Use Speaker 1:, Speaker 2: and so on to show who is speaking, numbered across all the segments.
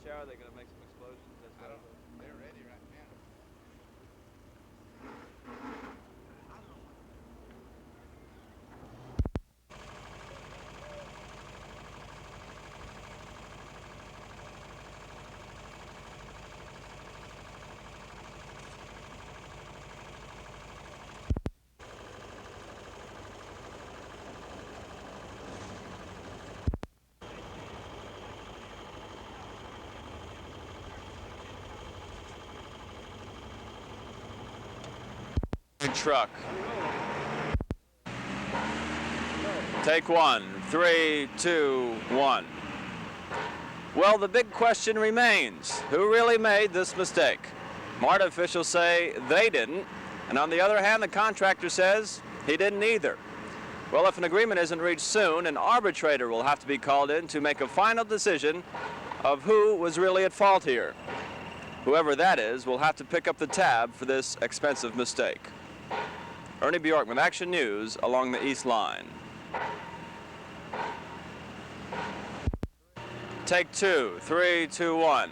Speaker 1: shower, are they going to make some explosions? That's
Speaker 2: I
Speaker 1: what I
Speaker 2: don't
Speaker 1: was.
Speaker 2: know. They're ready right now.
Speaker 3: Truck. Take one. 3, 2, 1. Well, the big question remains. Who really made this mistake? MARTA officials say they didn't, and on the other hand, the contractor says he didn't either. Well, if an agreement isn't reached soon, an arbitrator will have to be called in to make a final decision of who was really at fault here. Whoever that is will have to pick up the tab for this expensive mistake. Ernie Bjorkman, Action News, along the East Line. Take two. 3, 2, 1.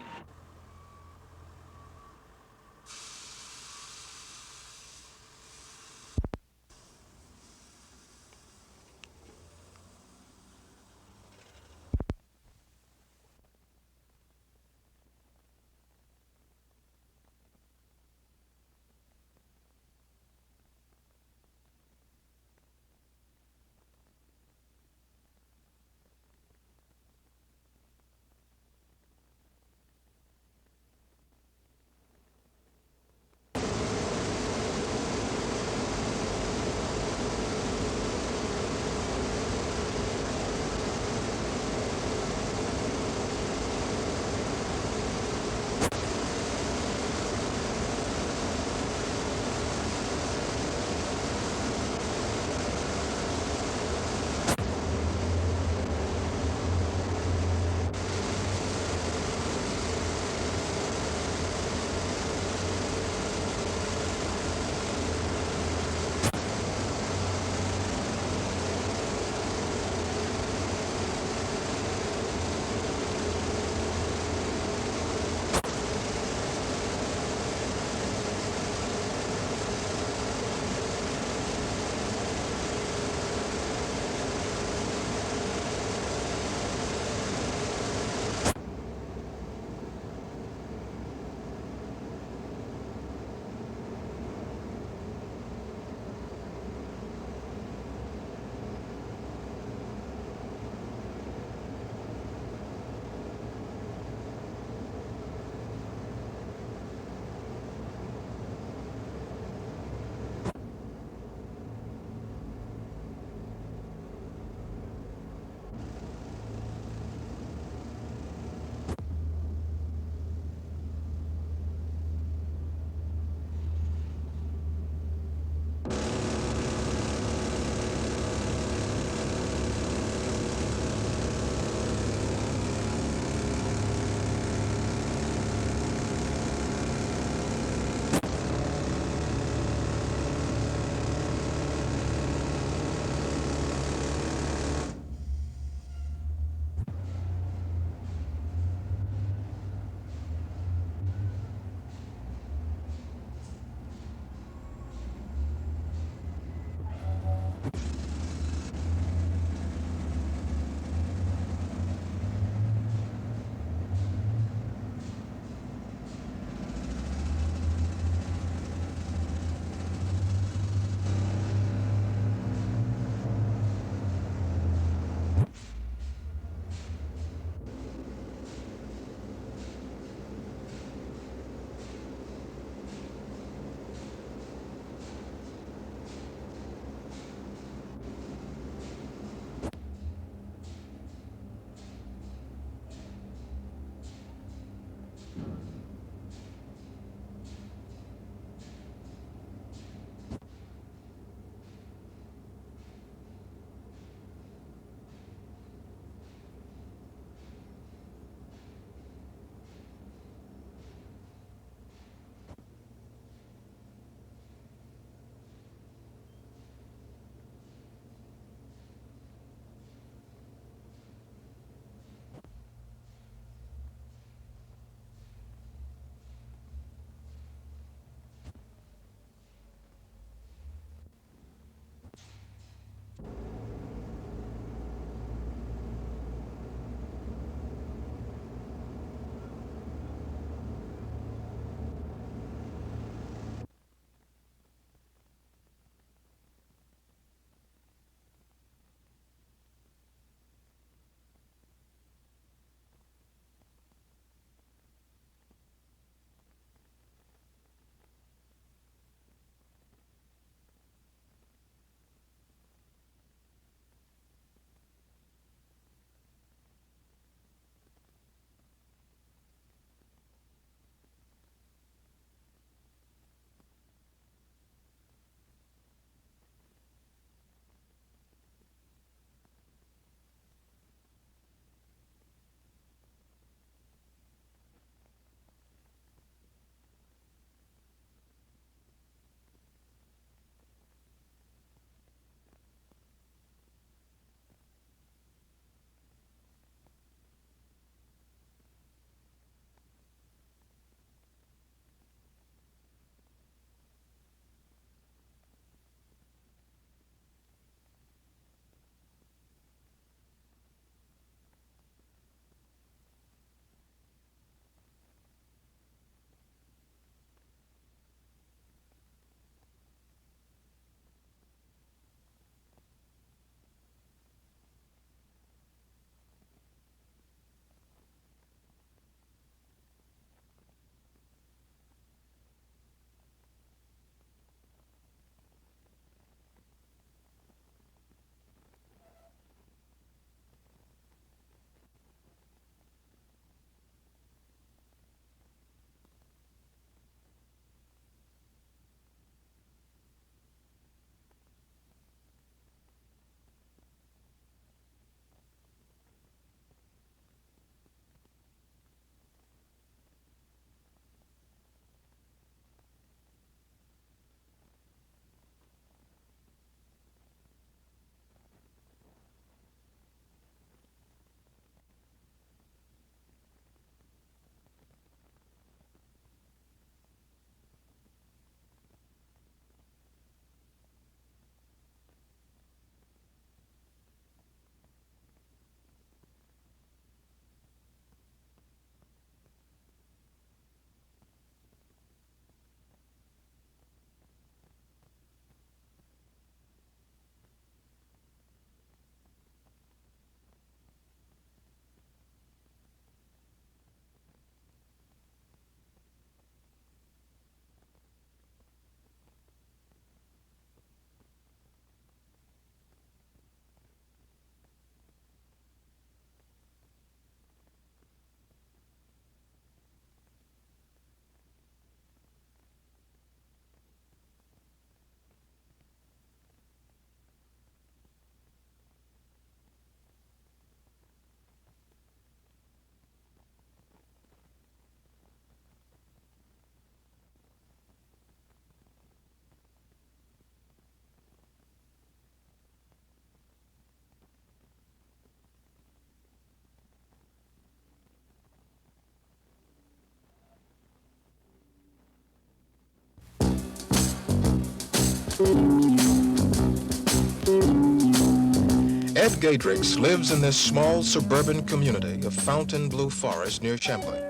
Speaker 2: Ed Gadrix lives in this small suburban community of Fontainebleau Forest near Champlain,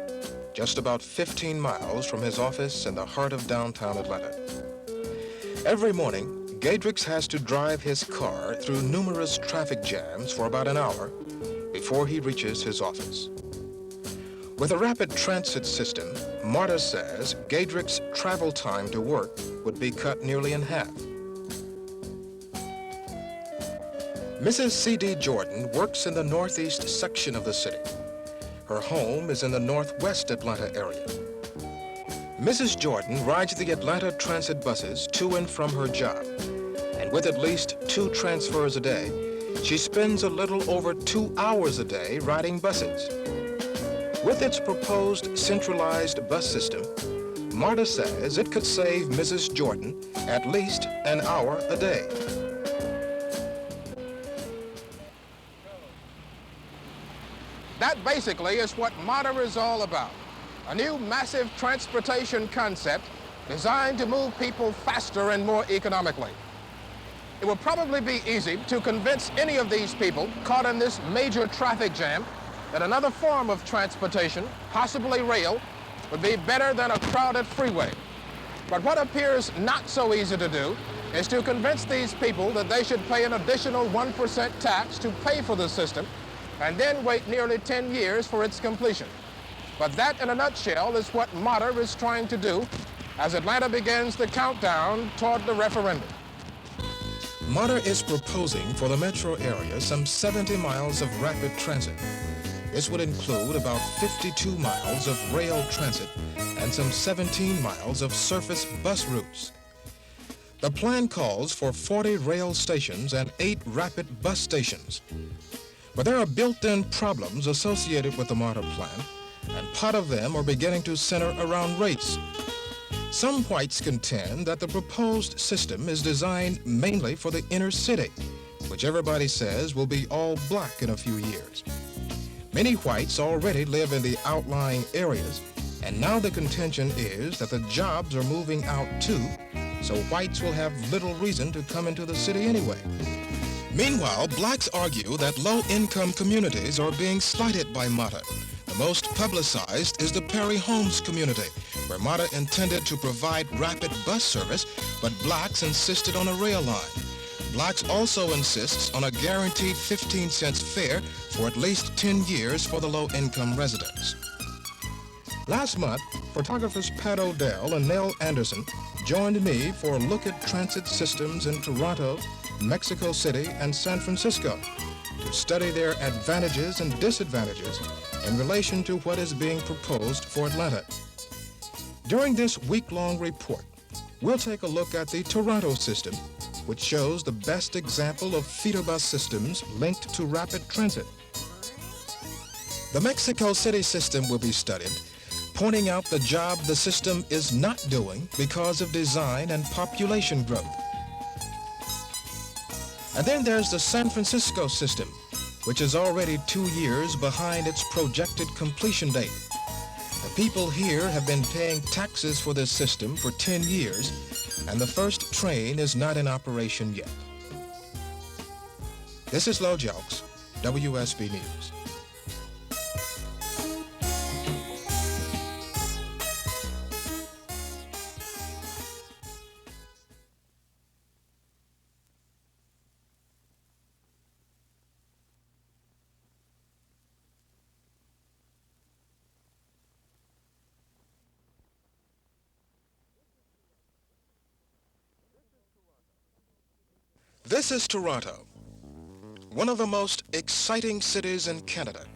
Speaker 2: just about 15 miles from his office in the heart of downtown Atlanta. Every morning, Gadrix has to drive his car through numerous traffic jams for about an hour before he reaches his office. With a rapid transit system, Marta says Gadrix's travel time to work would be cut nearly in half. Mrs. C.D. Jordan works in the northeast section of the city. Her home is in the northwest Atlanta area. Mrs. Jordan rides the Atlanta transit buses to and from her job, and with at least 2 transfers a day, she spends a little over 2 hours a day riding buses. With its proposed centralized bus system, Marta says it could save Mrs. Jordan at least an hour a day.
Speaker 4: That basically is what Marta is all about. A new massive transportation concept designed to move people faster and more economically. It will probably be easy to convince any of these people caught in this major traffic jam that another form of transportation, possibly rail, would be better than a crowded freeway. But what appears not so easy to do is to convince these people that they should pay an additional 1% tax to pay for the system and then wait nearly 10 years for its completion. But that, in a nutshell, is what Marta is trying to do as Atlanta begins the countdown toward the referendum.
Speaker 2: Marta is proposing for the metro area some 70 miles of rapid transit. This would include about 52 miles of rail transit and some 17 miles of surface bus routes. The plan calls for 40 rail stations and 8 rapid bus stations. But there are built-in problems associated with the Marta plan, and part of them are beginning to center around race. Some whites contend that the proposed system is designed mainly for the inner city, which everybody says will be all black in a few years. Many whites already live in the outlying areas, and now the contention is that the jobs are moving out too, so whites will have little reason to come into the city anyway. Meanwhile, blacks argue that low-income communities are being slighted by Marta. The most publicized is the Perry Homes community, where Marta intended to provide rapid bus service, but blacks insisted on a rail line. Blacks also insists on a guaranteed 15 cents fare for at least 10 years for the low-income residents. Last month, photographers Pat O'Dell and Nell Anderson joined me for a look at transit systems in Toronto, Mexico City, and San Francisco to study their advantages and disadvantages in relation to what is being proposed for Atlanta. During this week-long report, we'll take a look at the Toronto system, which shows the best example of feeder bus systems linked to rapid transit. The Mexico City system will be studied, pointing out the job the system is not doing because of design and population growth. And then there's the San Francisco system, which is already 2 years behind its projected completion date. The people here have been paying taxes for this system for 10 years, and the first train is not in operation yet. This is Lo Jelks, WSB News. This is Toronto, one of the most exciting cities in Canada,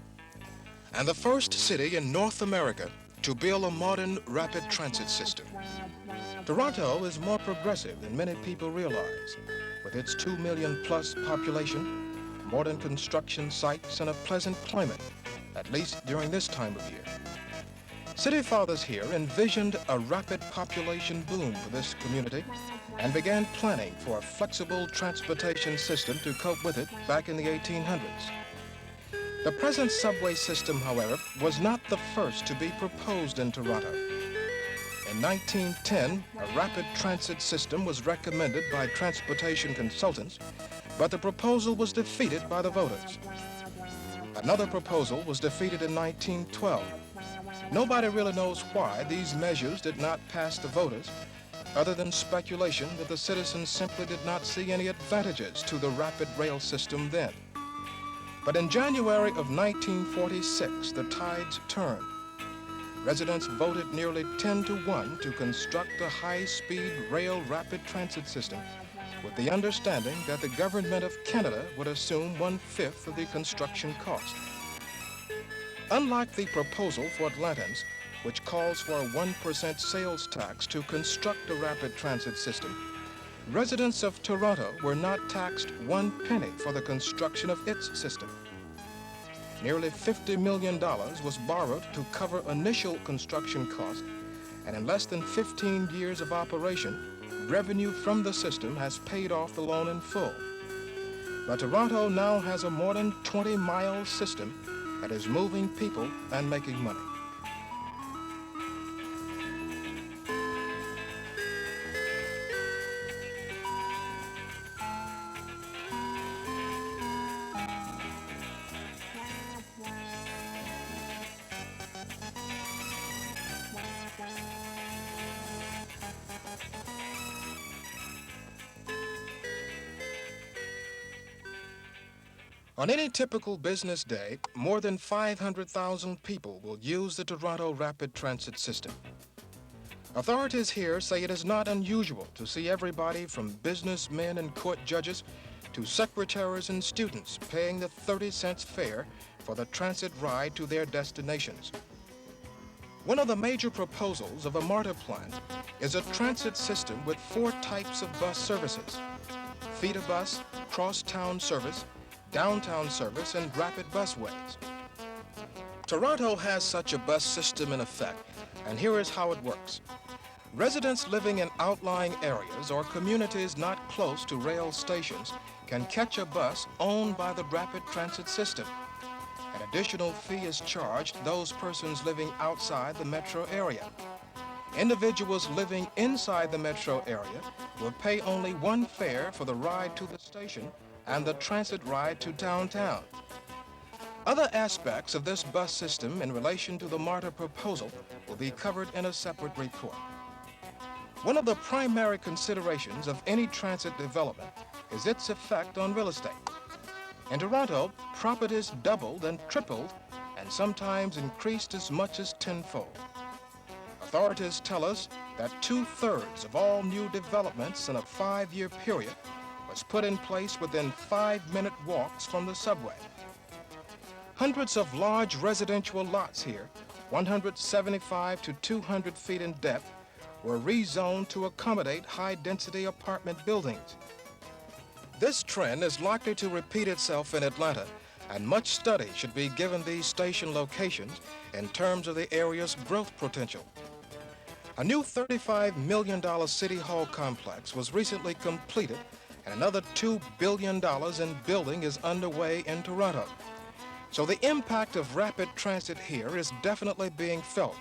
Speaker 2: and the first city in North America to build a modern rapid transit system. Toronto is more progressive than many people realize, with its 2 million plus population, modern construction sites, and a pleasant climate, at least during this time of year. City fathers here envisioned a rapid population boom for this community and began planning for a flexible transportation system to cope with it back in the 1800s. The present subway system, however, was not the first to be proposed in Toronto. In 1910, a rapid transit system was recommended by transportation consultants, but the proposal was defeated by the voters. Another proposal was defeated in 1912. Nobody really knows why these measures did not pass the voters, other than speculation that the citizens simply did not see any advantages to the rapid rail system then. But in January of 1946, the tides turned. Residents voted nearly 10-1 to construct a high-speed rail rapid transit system, with the understanding that the government of Canada would assume 1/5 of the construction cost. Unlike the proposal for Atlantans, which calls for a 1% sales tax to construct a rapid transit system, residents of Toronto were not taxed 1 penny for the construction of its system. Nearly $50 million was borrowed to cover initial construction costs, and in less than 15 years of operation, revenue from the system has paid off the loan in full. But Toronto now has a more than 20-mile system that is moving people and making money. On any typical business day, more than 500,000 people will use the Toronto Rapid Transit System. Authorities here say it is not unusual to see everybody from businessmen and court judges to secretaries and students paying the 30-cent fare for the transit ride to their destinations. One of the major proposals of a MARTA plant is a transit system with 4 types of bus services: feeder bus, cross-town service, downtown service, and rapid busways. Toronto has such a bus system in effect, and here is how it works. Residents living in outlying areas or communities not close to rail stations can catch a bus owned by the rapid transit system. An additional fee is charged those persons living outside the metro area. Individuals living inside the metro area will pay only 1 fare for the ride to the station and the transit ride to downtown. Other aspects of this bus system in relation to the MARTA proposal will be covered in a separate report. One of the primary considerations of any transit development is its effect on real estate. In Toronto, properties doubled and tripled and sometimes increased as much as tenfold. Authorities tell us that 2/3 of all new developments in a 5-year period was put in place within 5-minute walks from the subway. Hundreds of large residential lots here, 175 to 200 feet in depth, were rezoned to accommodate high-density apartment buildings. This trend is likely to repeat itself in Atlanta, and much study should be given these station locations in terms of the area's growth potential. A new $35 million City Hall complex was recently completed, and another $2 billion in building is underway in Toronto. So the impact of rapid transit here is definitely being felt.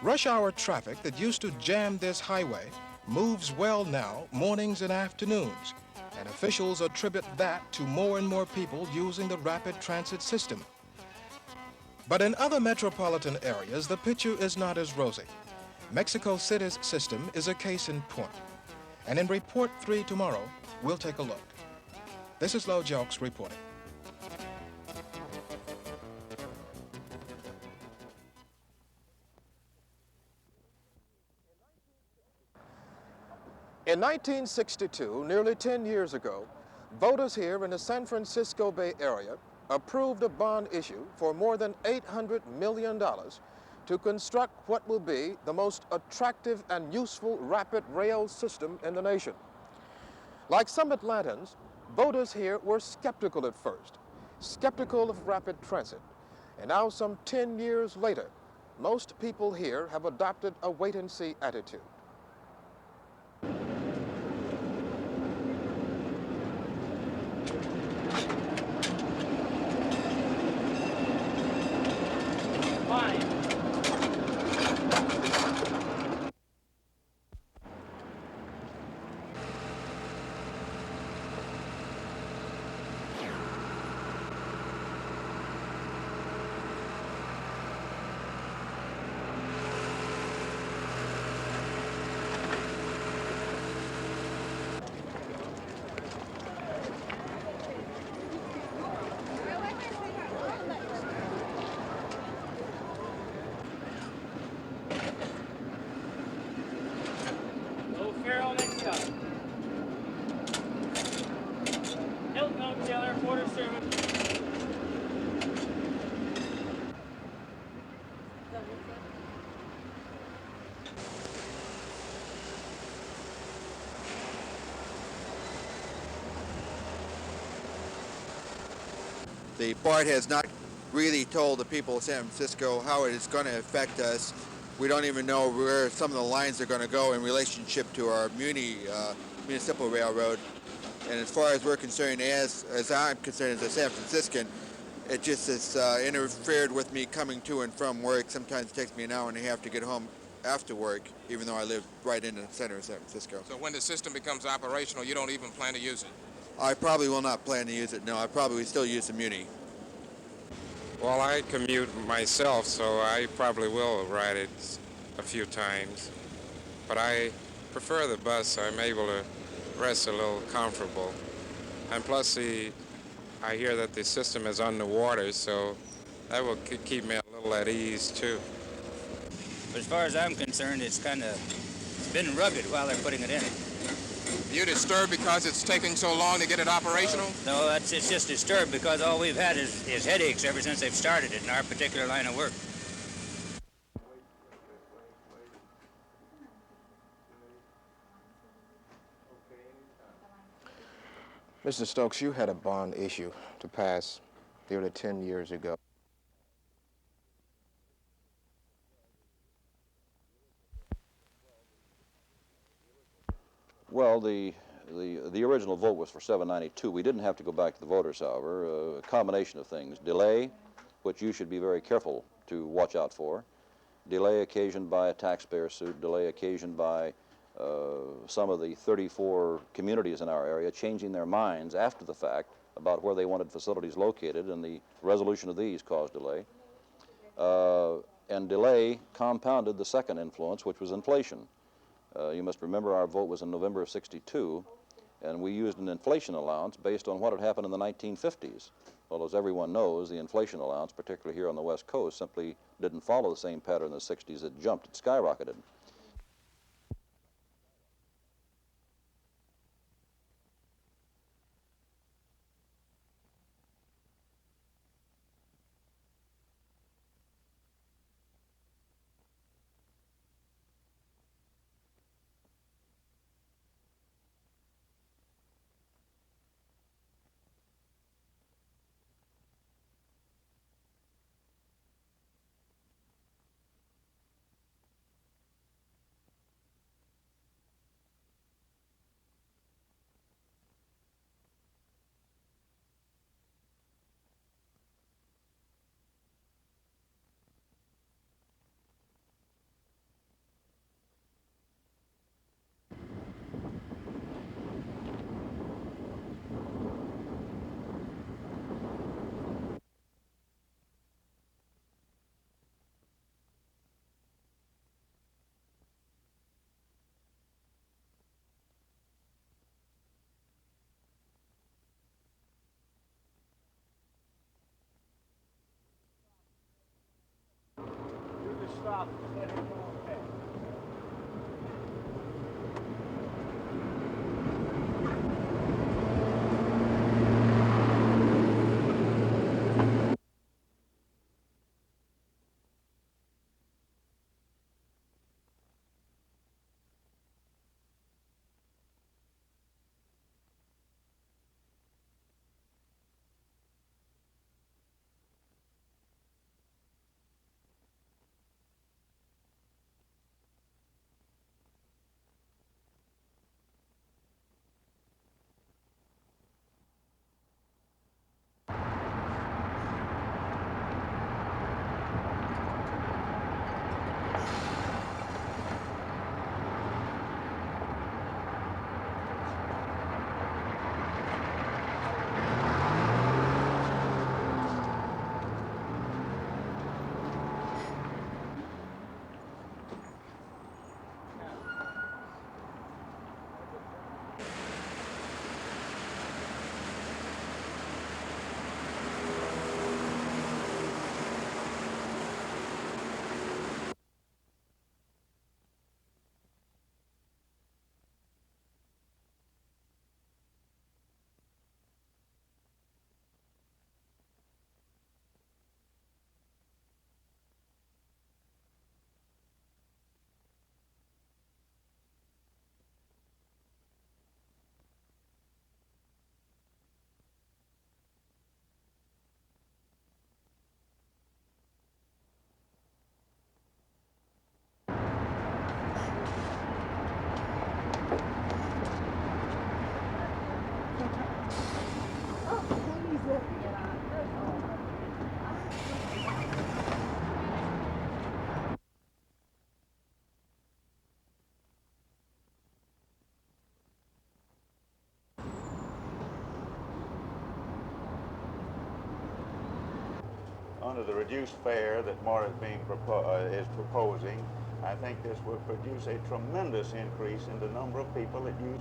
Speaker 2: Rush hour traffic that used to jam this highway moves well now mornings and afternoons, and officials attribute that to more and more people using the rapid transit system. But in other metropolitan areas, the picture is not as rosy. Mexico City's system is a case in point. And in Report 3 tomorrow, we'll take a look. This is Lo Jelks reporting. In 1962, nearly 10 years ago, voters here in the San Francisco Bay Area approved a bond issue for more than $800 million to construct what will be the most attractive and useful rapid rail system in the nation. Like some Atlantans, voters here were skeptical at first, skeptical of rapid transit. And now, some 10 years later, most people here have adopted a wait-and-see attitude.
Speaker 5: The board has not really told the people of San Francisco how it is going to affect us. We don't even know where some of the lines are going to go in relationship to our municipal railroad. And as far as we're concerned, as I'm concerned as a San Franciscan, it just has interfered with me coming to and from work. Sometimes it takes me an hour and a half to get home after work, even though I live right in the center of San Francisco.
Speaker 4: So when the system becomes operational, you don't even plan to use it?
Speaker 5: I probably will not plan to use it, no. I probably still use the Muni.
Speaker 6: Well, I commute myself, so I probably will ride it a few times. But I prefer the bus. I'm able to rest a little comfortable. And plus, I hear that the system is underwater, so that will keep me a little at ease, too.
Speaker 7: As far as I'm concerned, it's been rugged while they're putting it in.
Speaker 4: Are you disturbed because it's taking so long to get it operational?
Speaker 7: No, it's just disturbed because all we've had is headaches ever since they've started it in our particular line of work.
Speaker 4: Mr. Stokes, you had a bond issue to pass nearly 10 years ago.
Speaker 8: Well, the original vote was for 792. We didn't have to go back to the voters, however. A combination of things. Delay, which you should be very careful to watch out for. Delay occasioned by a taxpayer suit. Delay occasioned by some of the 34 communities in our area changing their minds after the fact about where they wanted facilities located, and the resolution of these caused delay. And delay compounded the second influence, which was inflation. You must remember our vote was in November of '62, and we used an inflation allowance based on what had happened in the 1950s. Well, as everyone knows, the inflation allowance, particularly here on the West Coast, simply didn't follow the same pattern in the '60s. It jumped, it skyrocketed.
Speaker 9: under the reduced fare that MARTA is proposing, I think this will produce a tremendous increase in the number of people that use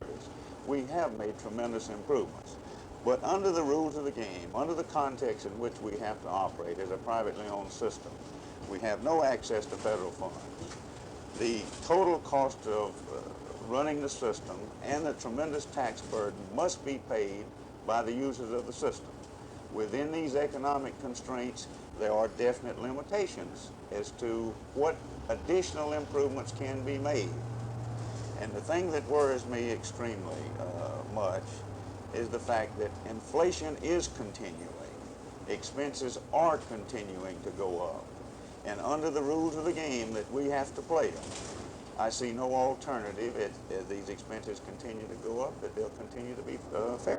Speaker 9: service. We have made tremendous improvements. But under the rules of the game, under the context in which we have to operate as a privately owned system, we have no access to federal funds. The total cost of running the system and the tremendous tax burden must be paid by the users of the system. Within these economic constraints, there are definite limitations as to what additional improvements can be made. And the thing that worries me extremely much is the fact that inflation is continuing. Expenses are continuing to go up. And under the rules of the game that we have to play them, I see no alternative if these expenses continue to go up, that they'll continue to be fair.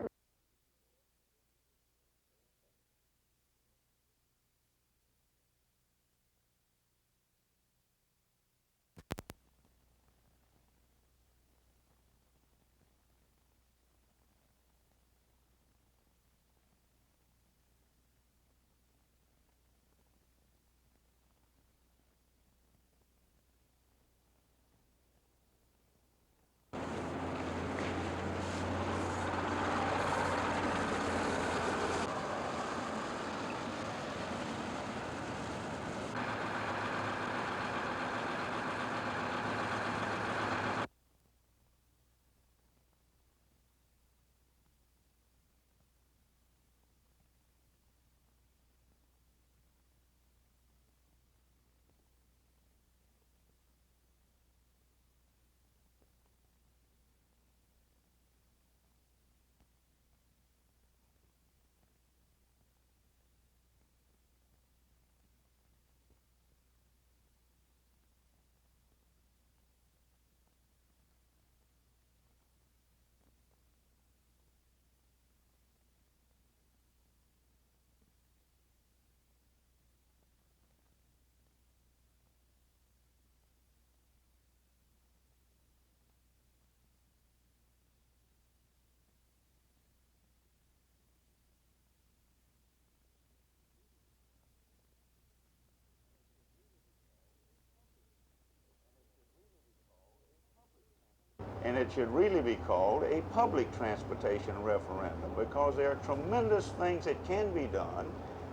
Speaker 9: And it should really be called a public transportation referendum, because there are tremendous things that can be done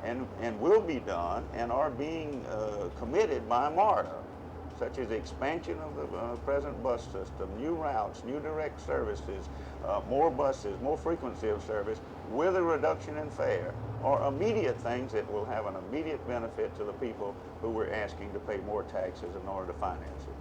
Speaker 9: and will be done and are being committed by MARTA, such as expansion of the present bus system, new routes, new direct services, more buses, more frequency of service with a reduction in fare, are immediate things that will have an immediate benefit to the people who we're asking to pay more taxes in order to finance it.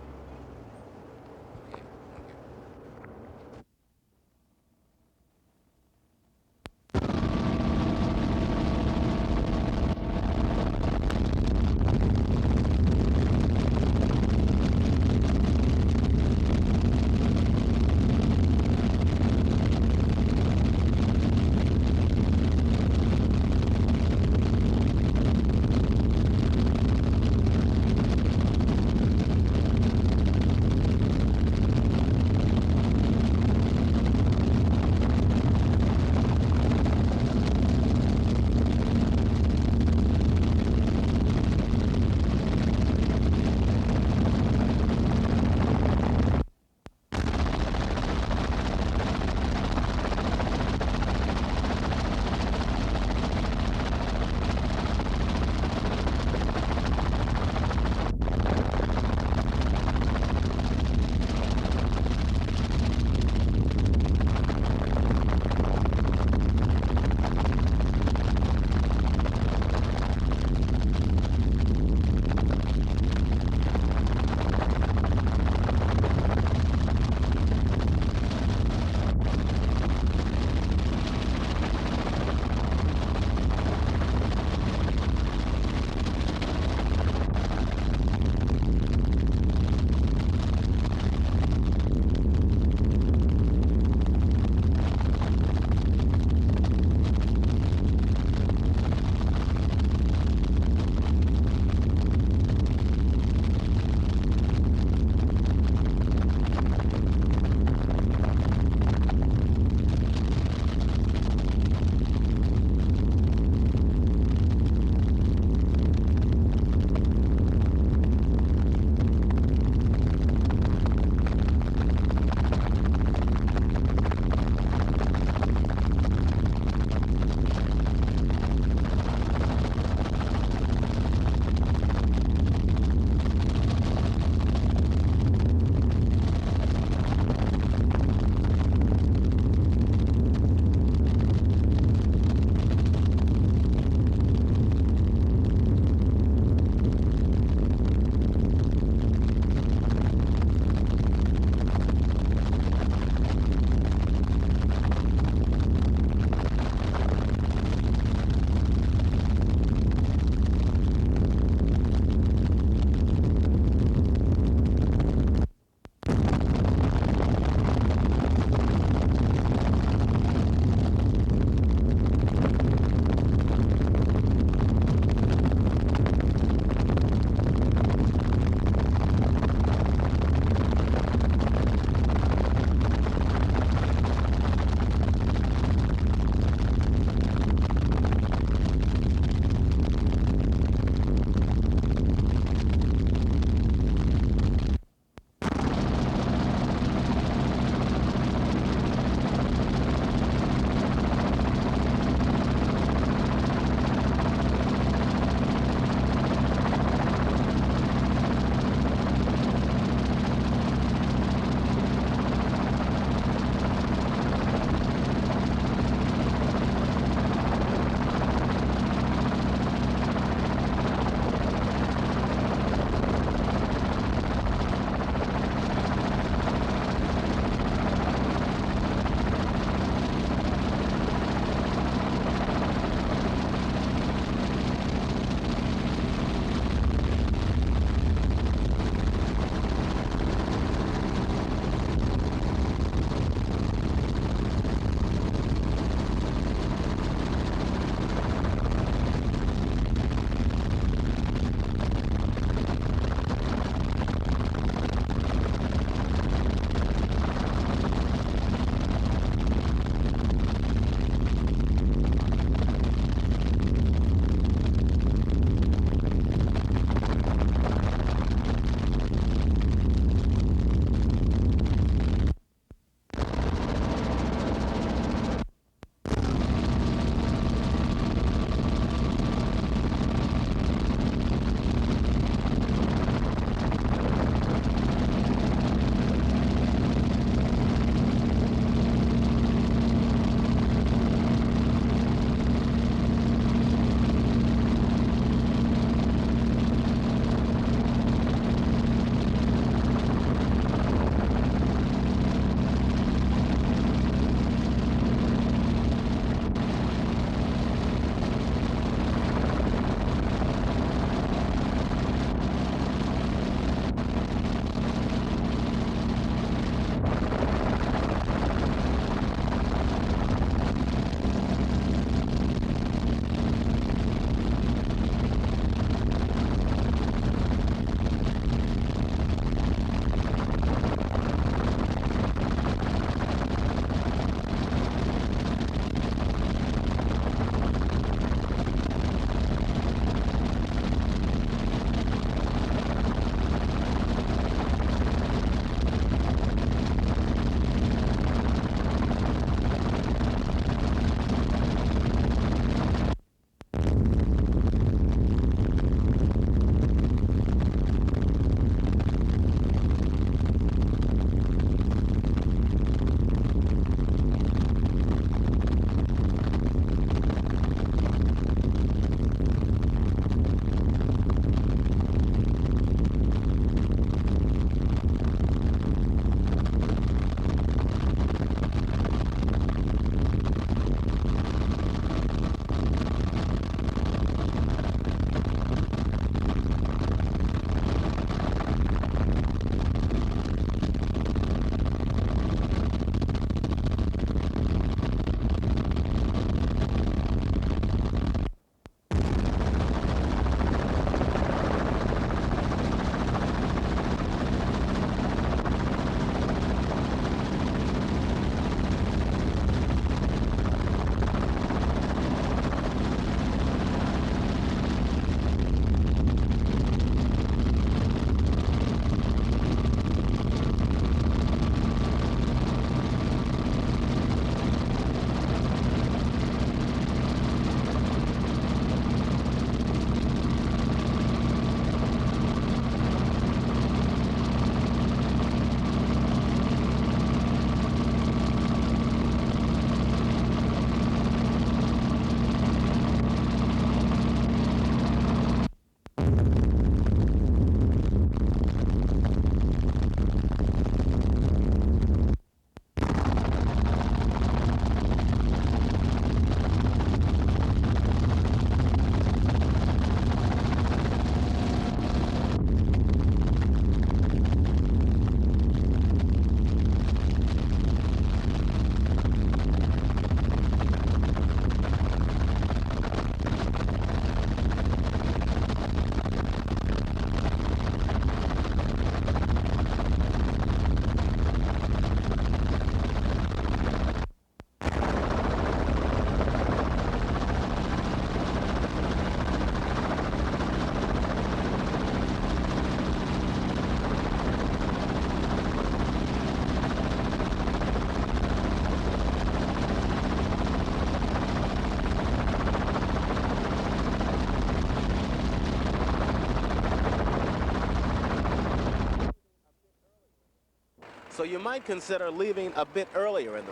Speaker 10: So you might consider leaving a bit earlier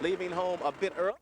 Speaker 10: leaving home a bit early.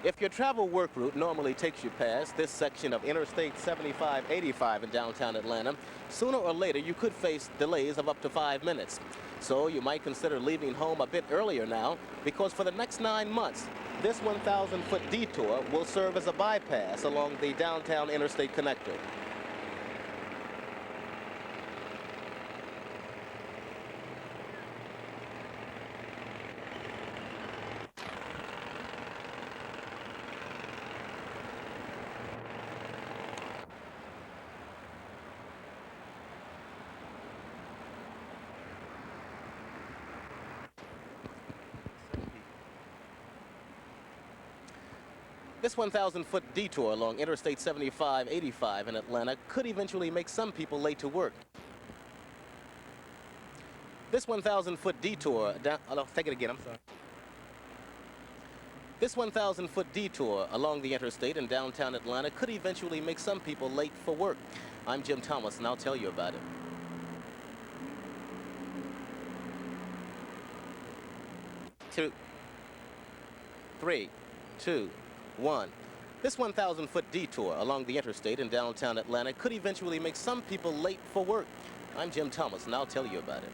Speaker 10: If your travel work route normally takes you past this section of Interstate 75/85 in downtown Atlanta, sooner or later you could face delays of up to 5 minutes. So you might consider leaving home a bit earlier now, because for the next 9 months, this 1,000-foot detour will serve as a bypass along the downtown interstate connector. This 1,000-foot detour along Interstate 75/85 in Atlanta could eventually make some people late to work. This 1,000-foot detour I'll take it again, I'm sorry. This 1,000-foot detour along the interstate in downtown Atlanta could eventually make some people late for work. I'm Jim Thomas, and I'll tell you about it. Two, 3, 2, 1. This 1,000-foot detour along the interstate in downtown Atlanta could eventually make some people late for work. I'm Jim Thomas, and I'll tell you about it.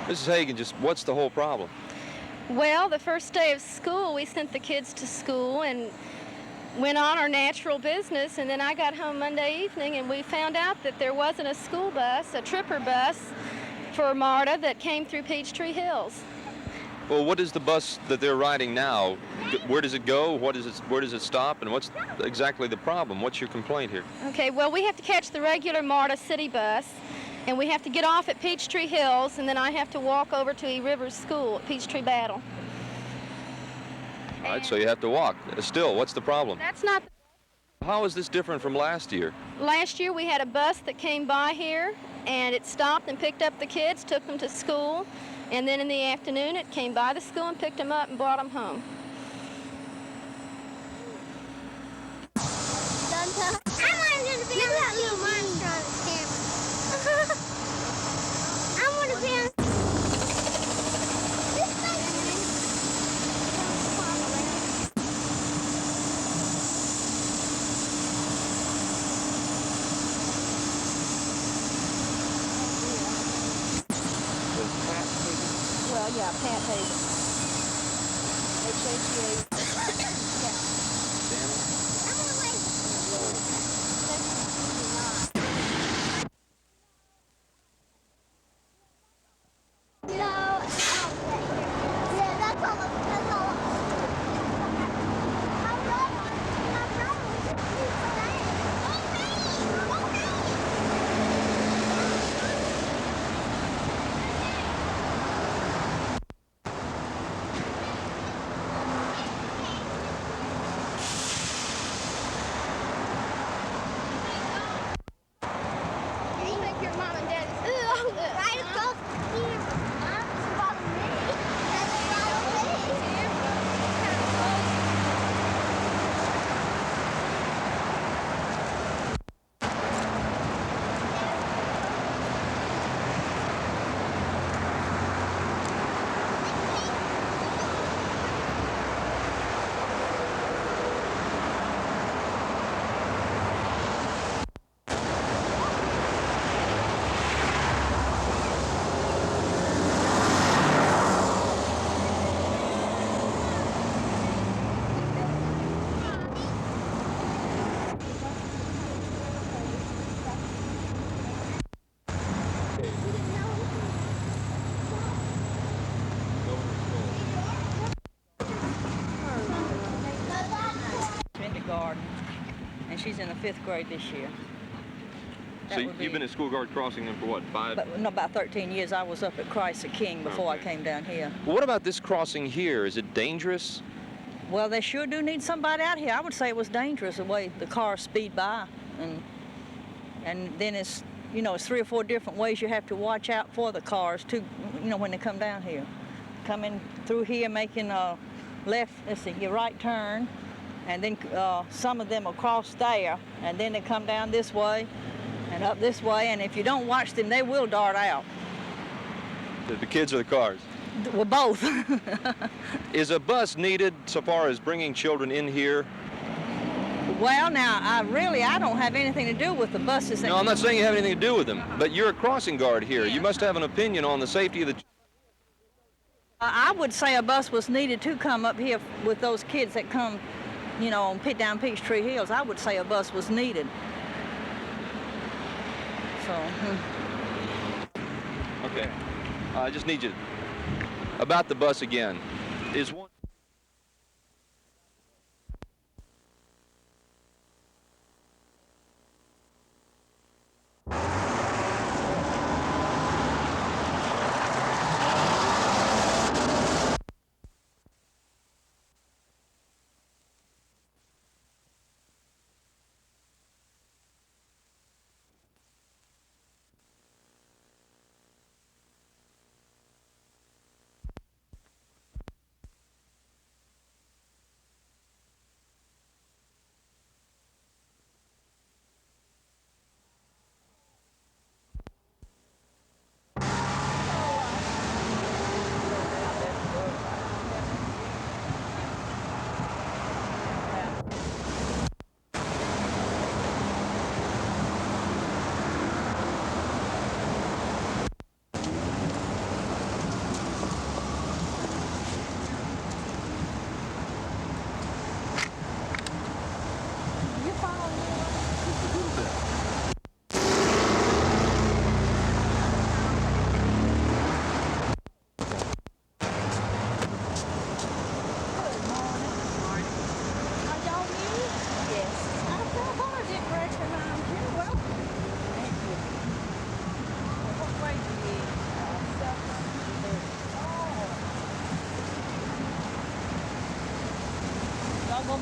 Speaker 3: Mrs. Hagan, just what's the whole problem?
Speaker 11: Well, the first day of school, we sent the kids to school and went on our natural business, and then I got home Monday evening and we found out that there wasn't a school bus, a tripper bus for MARTA that came through Peachtree Hills.
Speaker 3: Well, what is the bus that they're riding now? Where does it go? Where does it stop? And what's exactly the problem? What's your complaint here?
Speaker 11: Okay, well, we have to catch the regular MARTA city bus, and we have to get off at Peachtree Hills, and then I have to walk over to E. Rivers School at Peachtree Battle.
Speaker 3: All right, so you have to walk. Still, what's the problem?
Speaker 11: That's not.
Speaker 3: How is this different from last year?
Speaker 11: Last year we had a bus that came by here, and it stopped and picked up the kids, took them to school, and then in the afternoon it came by the school and picked them up and brought them home.
Speaker 12: I want to be on that little monster on the camera. I want to be on.
Speaker 11: Well, yeah, Pat Hagan. H-A-G-A.
Speaker 13: Kindergarten, and she's in the 5th grade this year.
Speaker 3: So you've been at School Guard Crossing for what,
Speaker 13: about 13 years. I was up at Christ the King before I came down here.
Speaker 3: Well, what about this crossing here? Is it dangerous?
Speaker 13: Well, they sure do need somebody out here. I would say it was dangerous the way the cars speed by, and then it's, you know, it's 3 or 4 different ways you have to watch out for the cars too, you know, when they come down here. Coming through here, making a left, let's see, your right turn, and then some of them will cross there, and then they come down this way and up this way, and if you don't watch them, they will dart out.
Speaker 3: The kids or the cars?
Speaker 13: Well, both.
Speaker 3: Is a bus needed so far as bringing children in here?
Speaker 13: Well, now, I don't have anything to do with the buses.
Speaker 3: No, I'm not saying you have anything to do with them, but you're a crossing guard here. Yeah. You must have an opinion on the safety of the...
Speaker 13: I would say a bus was needed to come up here with those kids that come, you know, down Peachtree Hills. I would say a bus was needed. So.
Speaker 3: Okay. I just need you about the bus again. Is one...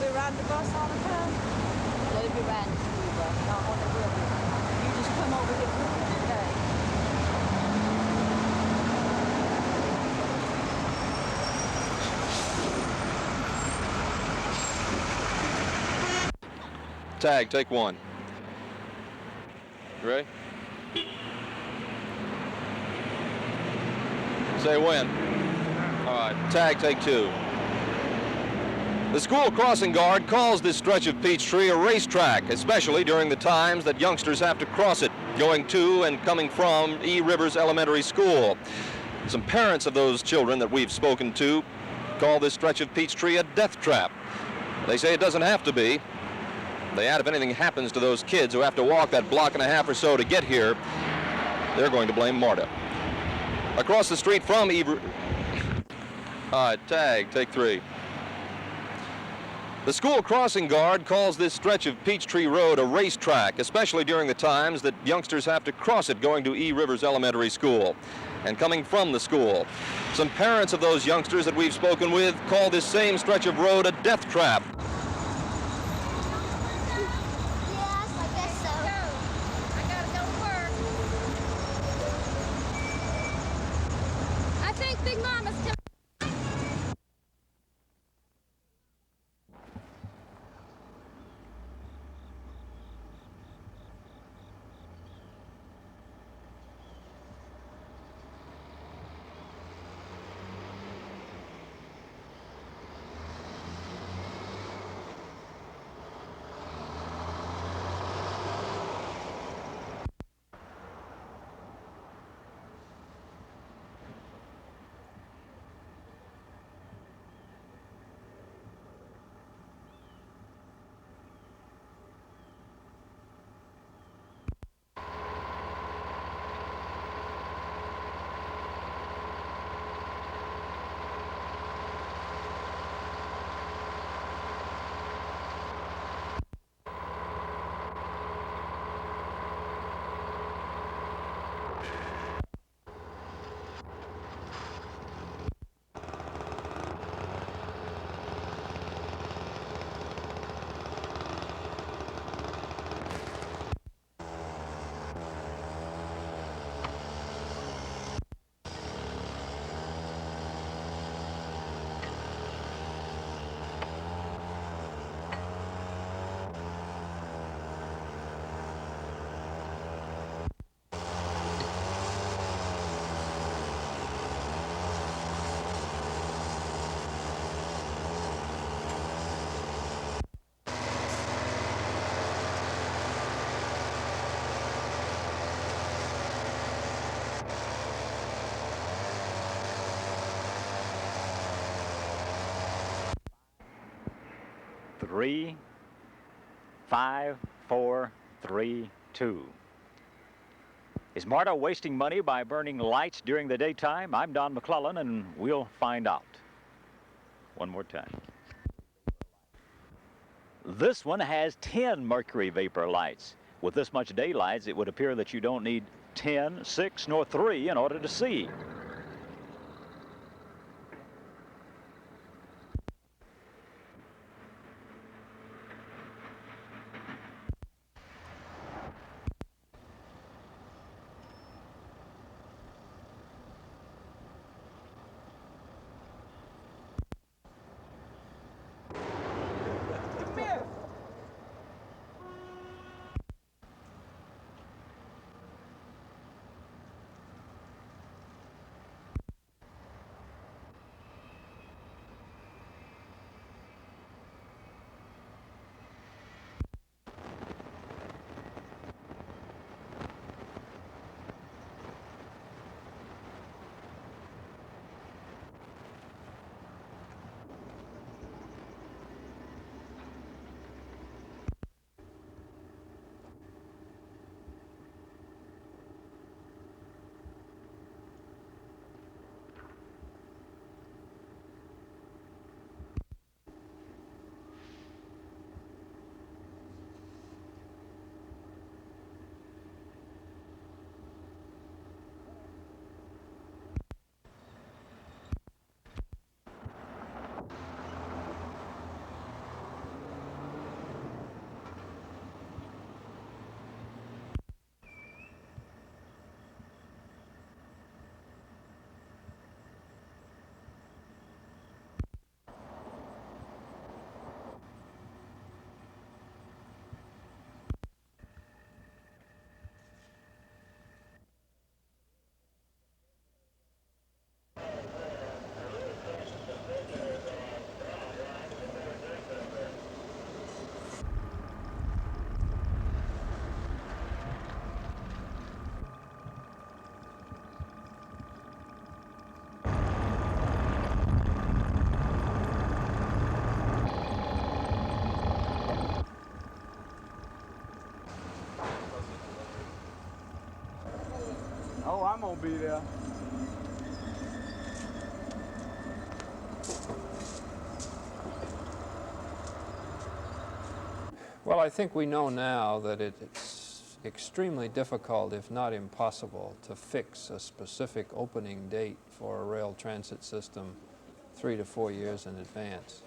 Speaker 13: be riding the bus all the time?
Speaker 14: They'll be riding the school bus.
Speaker 13: No, on the river. You just come over here today.
Speaker 3: Tag, take one. You ready? Say when. All right, tag, take two. The school crossing guard calls this stretch of Peachtree a racetrack, especially during the times that youngsters have to cross it, going to and coming from E. Rivers Elementary School. Some parents of those children that we've spoken to call this stretch of Peachtree a death trap. They say it doesn't have to be. They add if anything happens to those kids who have to walk that block and a half or so to get here, they're going to blame MARTA. Across the street from E. All right, tag, take three. The school crossing guard calls this stretch of Peachtree Road a racetrack, especially during the times that youngsters have to cross it going to E. Rivers Elementary School and coming from the school. Some parents of those youngsters that we've spoken with call this same stretch of road a death trap.
Speaker 12: Yes, I guess so.
Speaker 11: I gotta go to work. I think Big Mama's coming.
Speaker 15: Three, 5, 4, 3, 2. Is MARTA wasting money by burning lights during the daytime? I'm Don McClellan, and we'll find out. One more time. This one has 10 mercury vapor lights. With this much daylight, it would appear that you don't need 10, 6, nor 3 in order to see.
Speaker 1: Oh, I'm gonna be there.
Speaker 16: Well, I think we know now that it's extremely difficult, if not impossible, to fix a specific opening date for a rail transit system 3 to 4 years in advance.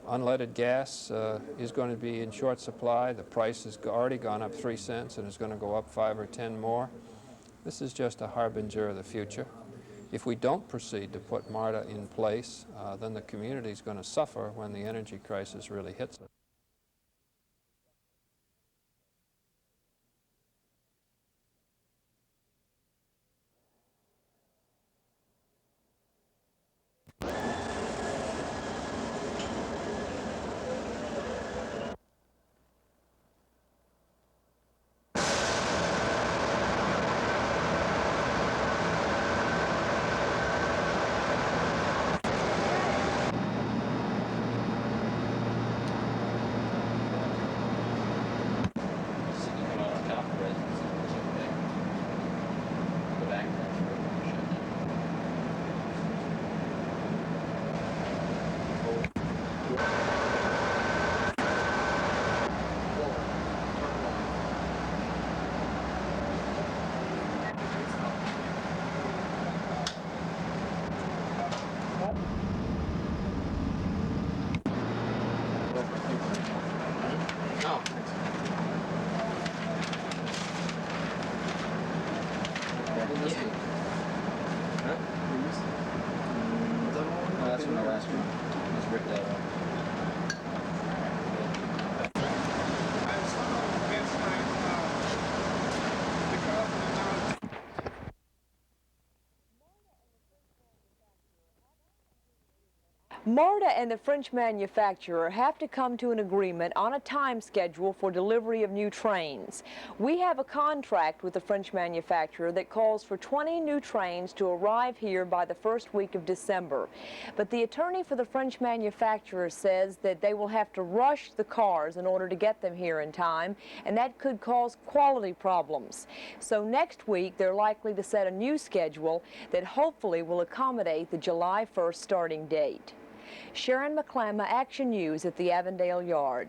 Speaker 16: Unleaded gas is going to be in short supply. The price has already gone up 3 cents and is going to go up 5 or 10 more. This is just a harbinger of the future. If we don't proceed to put MARTA in place, then the community is going to suffer when the energy crisis really hits us.
Speaker 17: MARTA and the French manufacturer have to come to an agreement on a time schedule for delivery of new trains. We have a contract with the French manufacturer that calls for 20 new trains to arrive here by the first week of December. But the attorney for the French manufacturer says that they will have to rush the cars in order to get them here in time, and that could cause quality problems. So next week, they're likely to set a new schedule that hopefully will accommodate the July 1st starting date. Sharon McClama, Action News at the Avondale Yard.